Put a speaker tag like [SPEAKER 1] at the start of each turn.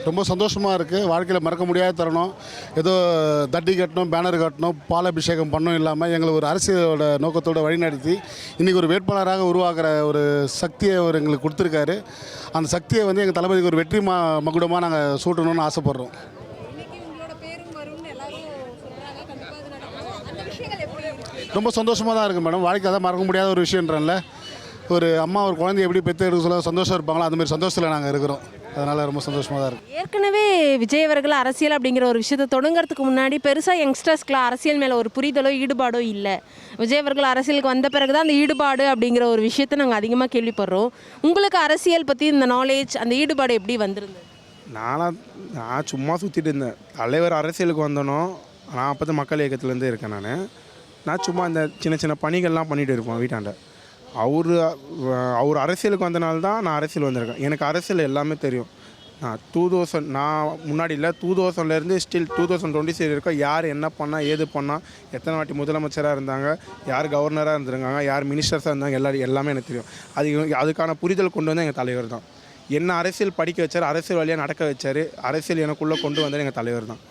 [SPEAKER 1] ரொம்ப சந்தோஷமாக இருக்குது. வாழ்க்கையில் மறக்க முடியாத தருணம். ஏதோ தட்டி கட்டணும், பேனர் கட்டணும், பாலாபிஷேகம் பண்ணணும் இல்லாமல் எங்களை ஒரு அரசியலோட நோக்கத்தோடு வழிநடத்தி இன்றைக்கி ஒரு வேட்பாளராக உருவாக்குற ஒரு சக்தியை அவர் எங்களுக்கு கொடுத்துருக்காரு. அந்த சக்தியை வந்து எங்கள் தளபதிக்கு ஒரு வெற்றி மகுடமாக நாங்கள் சூட்டணும்னு ஆசைப்பட்றோம்.
[SPEAKER 2] இன்னைக்கு உங்களோட பேரும் வரும்னு எல்லாரும் சொல்றாங்க. கண்டிப்பா அது நடக்கும். அந்த விஷயங்கள் எப்படி இருக்கு?
[SPEAKER 1] ரொம்ப சந்தோஷமாக தான் இருக்குது மேடம். வாழ்க்கை தான் மறக்க முடியாத ஒரு விஷயன்றல. ஒரு அம்மா ஒரு குழந்தைய எப்படி பெற்று எடுக்க சொல்ல சந்தோஷம் இருப்பாங்களோ அதுமாதிரி சந்தோஷத்தில் நாங்கள் இருக்கிறோம். அதனால் ரொம்ப சந்தோஷமாக தான் இருக்குது.
[SPEAKER 2] ஏற்கனவே விஜய் அவர்கள் அரசியல் அப்படிங்கிற ஒரு விஷயத்தை தொடங்குறதுக்கு முன்னாடி பெருசாக யங்ஸ்டர்ஸ்க்குலாம் அரசியல் மேலே ஒரு புரிதலோ ஈடுபாடோ இல்லை. விஜய் அவர்கள் அரசியலுக்கு வந்த பிறகு தான் அந்த ஈடுபாடு அப்படிங்கிற ஒரு விஷயத்தை நாங்கள் அதிகமாக கேள்விப்படுறோம். உங்களுக்கு அரசியல் பற்றி இந்த நாலேஜ், அந்த ஈடுபாடு எப்படி வந்திருந்தது?
[SPEAKER 3] நான் சும்மா சுற்றிட்டு இருந்தேன். தலைவர் அரசியலுக்கு வந்தனோ நான் அப்போ தான் மக்கள் இயக்கத்துலேருந்து இருக்கேன். நான் சும்மா இந்த சின்ன சின்ன பணிகள்லாம் பண்ணிகிட்டு இருப்பேன் வீட்டாண்ட. அவர் அரசியலுக்கு வந்தனால தான் நான் அரசியல் வந்திருக்கேன். எனக்கு அரசியல் எல்லாமே தெரியும். நான் முன்னாடி இல்லை 2000லேருந்து ஸ்டில் 2026 இருக்கேன். யார் என்ன பண்ணால் ஏது பண்ணால் எத்தனை வாட்டி முதலமைச்சராக இருந்தாங்க, யார் கவர்னராக இருந்திருக்காங்க, யார் மினிஸ்டர்ஸாக இருந்தாங்க, எல்லாமே எனக்கு தெரியும். அதுக்கான புரிதல் கொண்டு வந்து எங்கள் தலைவர் தான். என்ன அரசியல் படிக்க வச்சார், அரசியல் வழியாக நடக்க வச்சார், அரசியல் எனக்குள்ளே கொண்டு வந்தார் எங்கள் தலைவர் தான்.